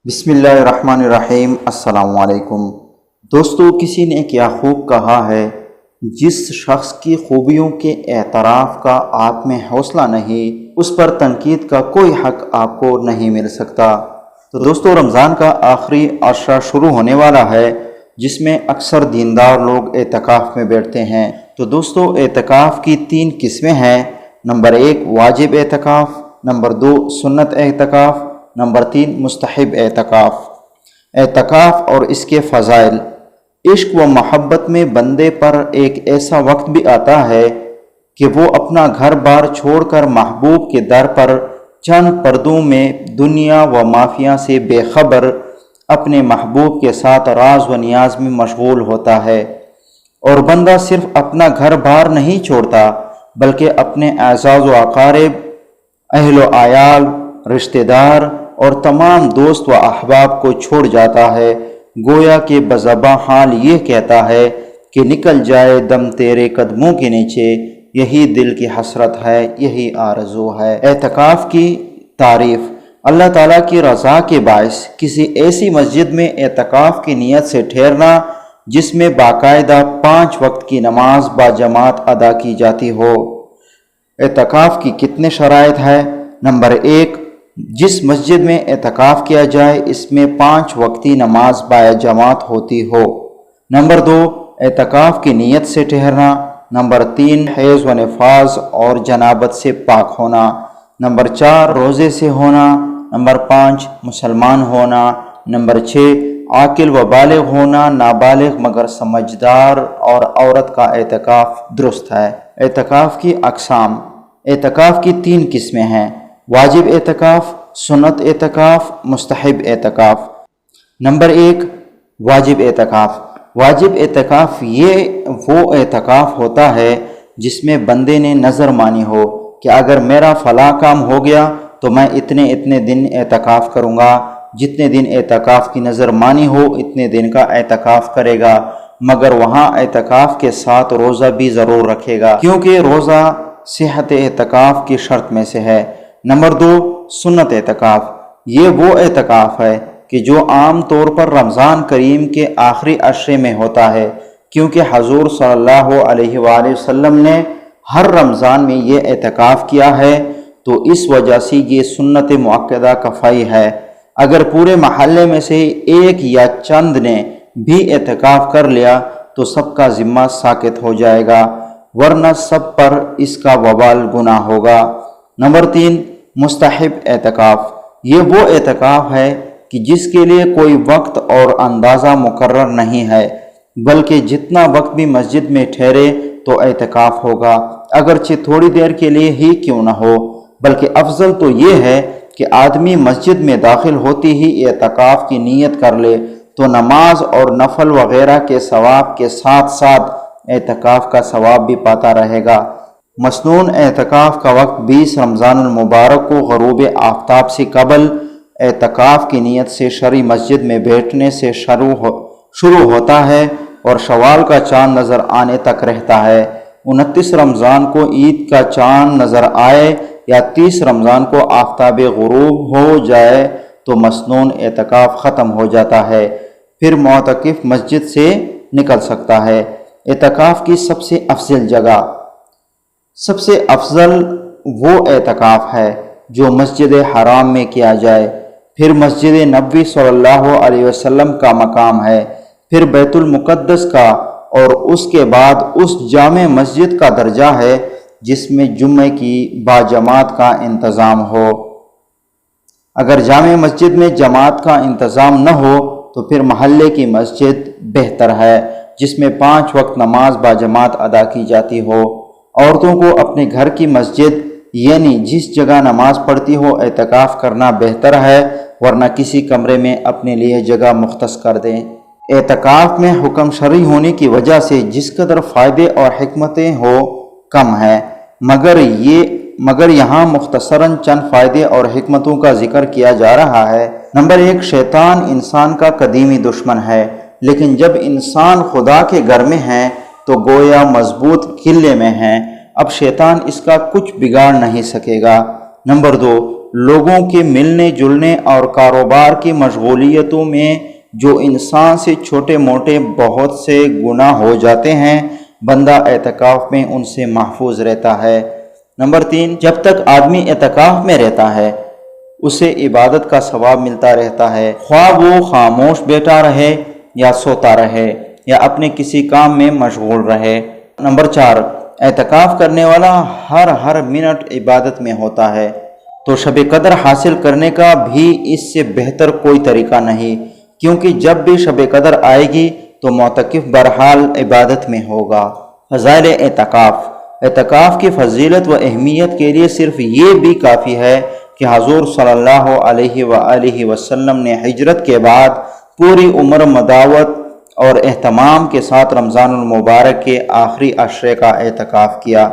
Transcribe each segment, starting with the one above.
بسم اللہ الرحمن الرحیم۔ السلام علیکم دوستو، کسی نے کیا خوب کہا ہے، جس شخص کی خوبیوں کے اعتراف کا آپ میں حوصلہ نہیں، اس پر تنقید کا کوئی حق آپ کو نہیں مل سکتا۔ تو دوستو، رمضان کا آخری عشرہ شروع ہونے والا ہے، جس میں اکثر دیندار لوگ اعتکاف میں بیٹھتے ہیں۔ تو دوستو، اعتکاف کی 3 قسمیں ہیں۔ نمبر 1 واجب اعتکاف، نمبر 2 سنت اعتکاف، نمبر 3 مستحب اعتکاف۔ اعتکاف اور اس کے فضائل۔ عشق و محبت میں بندے پر ایک ایسا وقت بھی آتا ہے کہ وہ اپنا گھر بار چھوڑ کر محبوب کے در پر چند پردوں میں دنیا و مافیا سے بے خبر اپنے محبوب کے ساتھ راز و نیاز میں مشغول ہوتا ہے۔ اور بندہ صرف اپنا گھر بار نہیں چھوڑتا، بلکہ اپنے اعزاز و اقارب، اہل و عیال، رشتہ دار اور تمام دوست و احباب کو چھوڑ جاتا ہے، گویا کہ بزباں حال یہ کہتا ہے کہ نکل جائے دم تیرے قدموں کے نیچے، یہی دل کی حسرت ہے، یہی آرزو ہے۔ اعتکاف کی تعریف۔ اللہ تعالیٰ کی رضا کے باعث کسی ایسی مسجد میں اعتکاف کی نیت سے ٹھہرنا جس میں باقاعدہ 5 وقت کی نماز باجماعت ادا کی جاتی ہو۔ اعتکاف کی کتنے شرائط ہے؟ نمبر 1 جس مسجد میں اعتکاف کیا جائے اس میں 5 وقتی نماز باجماعت ہوتی ہو۔ نمبر 2 اعتکاف کی نیت سے ٹھہرنا۔ نمبر 3 حیض و نفاس اور جنابت سے پاک ہونا۔ نمبر 4 روزے سے ہونا۔ نمبر 5 مسلمان ہونا۔ نمبر 6 عاقل و بالغ ہونا، نابالغ مگر سمجھدار اور عورت کا اعتکاف درست ہے۔ اعتکاف کی اقسام۔ اعتکاف کی 3 قسمیں ہیں: واجب اعتکاف، سنت اعتکاف، مستحب اعتکاف۔ نمبر 1 واجب اعتکاف۔ واجب اعتکاف یہ وہ اعتکاف ہوتا ہے جس میں بندے نے نظر مانی ہو کہ اگر میرا فلاں کام ہو گیا تو میں اتنے دن اعتکاف کروں گا، جتنے دن اعتکاف کی نظر مانی ہو اتنے دن کا اعتکاف کرے گا، مگر وہاں اعتکاف کے ساتھ روزہ بھی ضرور رکھے گا، کیونکہ روزہ صحت اعتکاف کی شرط میں سے ہے۔ نمبر 2 سنت اعتکاف۔ یہ وہ اعتکاف ہے کہ جو عام طور پر رمضان کریم کے آخری عشرے میں ہوتا ہے، کیونکہ حضور صلی اللہ علیہ وآلہ وسلم نے ہر رمضان میں یہ اعتکاف کیا ہے، تو اس وجہ سے یہ سنت مؤکدہ کفائی ہے۔ اگر پورے محلے میں سے ایک یا چند نے بھی اعتکاف کر لیا تو سب کا ذمہ ساقط ہو جائے گا، ورنہ سب پر اس کا وبال گناہ ہوگا۔ نمبر 3 مستحب اعتکاف۔ یہ وہ اعتکاف ہے کہ جس کے لیے کوئی وقت اور اندازہ مقرر نہیں ہے، بلکہ جتنا وقت بھی مسجد میں ٹھہرے تو اعتکاف ہوگا، اگرچہ تھوڑی دیر کے لیے ہی کیوں نہ ہو۔ بلکہ افضل تو یہ ہے کہ آدمی مسجد میں داخل ہوتی ہی اعتکاف کی نیت کر لے، تو نماز اور نفل وغیرہ کے ثواب کے ساتھ ساتھ اعتکاف کا ثواب بھی پاتا رہے گا۔ مسنون اعتکاف کا وقت 20 رمضان المبارک کو غروب آفتاب سے قبل اعتکاف کی نیت سے شرعی مسجد میں بیٹھنے سے شروع ہوتا ہے اور شوال کا چاند نظر آنے تک رہتا ہے۔ 29 رمضان کو عید کا چاند نظر آئے یا 30 رمضان کو آفتاب غروب ہو جائے تو مسنون اعتکاف ختم ہو جاتا ہے، پھر معتکف مسجد سے نکل سکتا ہے۔ اعتکاف کی سب سے افضل جگہ۔ سب سے افضل وہ اعتکاف ہے جو مسجد حرام میں کیا جائے، پھر مسجد نبوی صلی اللہ علیہ وسلم کا مقام ہے، پھر بیت المقدس کا، اور اس کے بعد اس جامع مسجد کا درجہ ہے جس میں جمعے کی باجماعت کا انتظام ہو۔ اگر جامع مسجد میں جماعت کا انتظام نہ ہو تو پھر محلے کی مسجد بہتر ہے جس میں 5 وقت نماز باجماعت ادا کی جاتی ہو۔ عورتوں کو اپنے گھر کی مسجد یعنی جس جگہ نماز پڑھتی ہو اعتکاف کرنا بہتر ہے، ورنہ کسی کمرے میں اپنے لیے جگہ مختص کر دیں۔ اعتکاف میں حکم شرعی ہونے کی وجہ سے جس قدر فائدے اور حکمتیں ہو کم ہے، مگر یہاں مختصراً چند فائدے اور حکمتوں کا ذکر کیا جا رہا ہے۔ نمبر 1 شیطان انسان کا قدیمی دشمن ہے، لیکن جب انسان خدا کے گھر میں ہے تو گویا مضبوط قلعے میں ہیں، اب شیطان اس کا کچھ بگاڑ نہیں سکے گا۔ نمبر 2 لوگوں کے ملنے جلنے اور کاروبار کی مشغولیتوں میں جو انسان سے چھوٹے موٹے بہت سے گناہ ہو جاتے ہیں، بندہ اعتکاف میں ان سے محفوظ رہتا ہے۔ نمبر 3، جب تک آدمی اعتکاف میں رہتا ہے اسے عبادت کا ثواب ملتا رہتا ہے، خواہ وہ خاموش بیٹھا رہے یا سوتا رہے یا اپنے کسی کام میں مشغول رہے۔ نمبر 4، اعتکاف کرنے والا ہر منٹ عبادت میں ہوتا ہے، تو شب قدر حاصل کرنے کا بھی اس سے بہتر کوئی طریقہ نہیں، کیونکہ جب بھی شب قدر آئے گی تو معتکف برحال عبادت میں ہوگا۔ فضائل اعتکاف کی فضیلت و اہمیت کے لیے صرف یہ بھی کافی ہے کہ حضور صلی اللہ علیہ وآلہ وسلم نے ہجرت کے بعد پوری عمر مداوت اور اہتمام کے ساتھ رمضان المبارک کے آخری عشرے کا اعتکاف کیا۔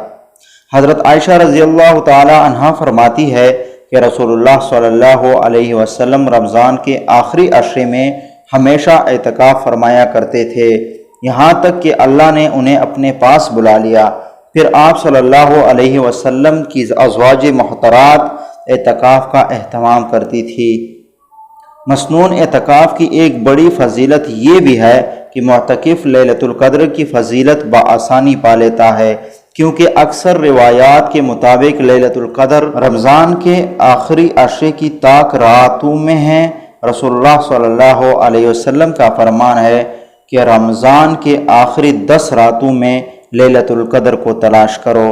حضرت عائشہ رضی اللہ تعالی عنہا فرماتی ہے کہ رسول اللہ صلی اللہ علیہ وسلم رمضان کے آخری عشرے میں ہمیشہ اعتکاف فرمایا کرتے تھے، یہاں تک کہ اللہ نے انہیں اپنے پاس بلا لیا۔ پھر آپ صلی اللہ علیہ وسلم کی ازواج محترات اعتکاف کا اہتمام کرتی تھی۔ مسنون اعتکاف کی ایک بڑی فضیلت یہ بھی ہے کہ معتکف لیلۃ القدر کی فضیلت بآسانی پا لیتا ہے، کیونکہ اکثر روایات کے مطابق لیلۃ القدر رمضان کے آخری عشرے کی طاق راتوں میں ہے۔ رسول اللہ صلی اللہ علیہ وسلم کا فرمان ہے کہ رمضان کے آخری 10 راتوں میں لیلۃ القدر کو تلاش کرو۔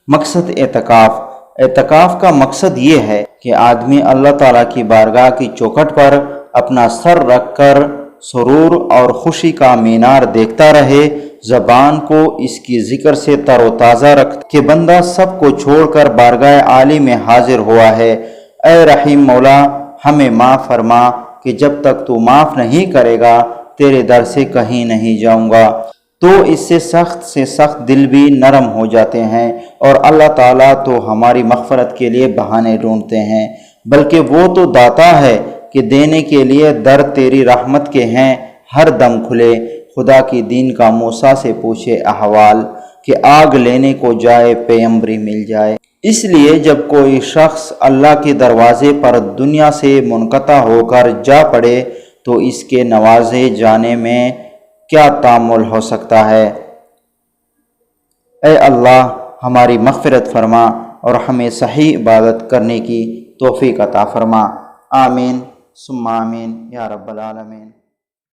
مقصد اعتکاف کا مقصد یہ ہے کہ آدمی اللہ تعالیٰ کی بارگاہ کی چوکھٹ پر اپنا سر رکھ کر سرور اور خوشی کا مینار دیکھتا رہے، زبان کو اس کی ذکر سے تر و تازہ رکھ کہ بندہ سب کو چھوڑ کر بارگاہ عالی میں حاضر ہوا ہے۔ اے رحیم مولا، ہمیں معاف فرما کہ جب تک تو معاف نہیں کرے گا تیرے در سے کہیں نہیں جاؤں گا۔ تو اس سے سخت دل بھی نرم ہو جاتے ہیں، اور اللہ تعالیٰ تو ہماری مغفرت کے لیے بہانے ڈھونڈتے ہیں، بلکہ وہ تو داتا ہے کہ دینے کے لیے در تیری رحمت کے ہیں ہر دم کھلے۔ خدا کی دین کا موسیٰ سے پوچھے احوال کہ آگ لینے کو جائے پیغمبری مل جائے۔ اس لیے جب کوئی شخص اللہ کے دروازے پر دنیا سے منقطع ہو کر جا پڑے تو اس کے نوازے جانے میں کیا تامل ہو سکتا ہے۔ اے اللہ، ہماری مغفرت فرما اور ہمیں صحیح عبادت کرنے کی توفیق عطا فرما۔ آمین ثم آمین یا رب العالمین۔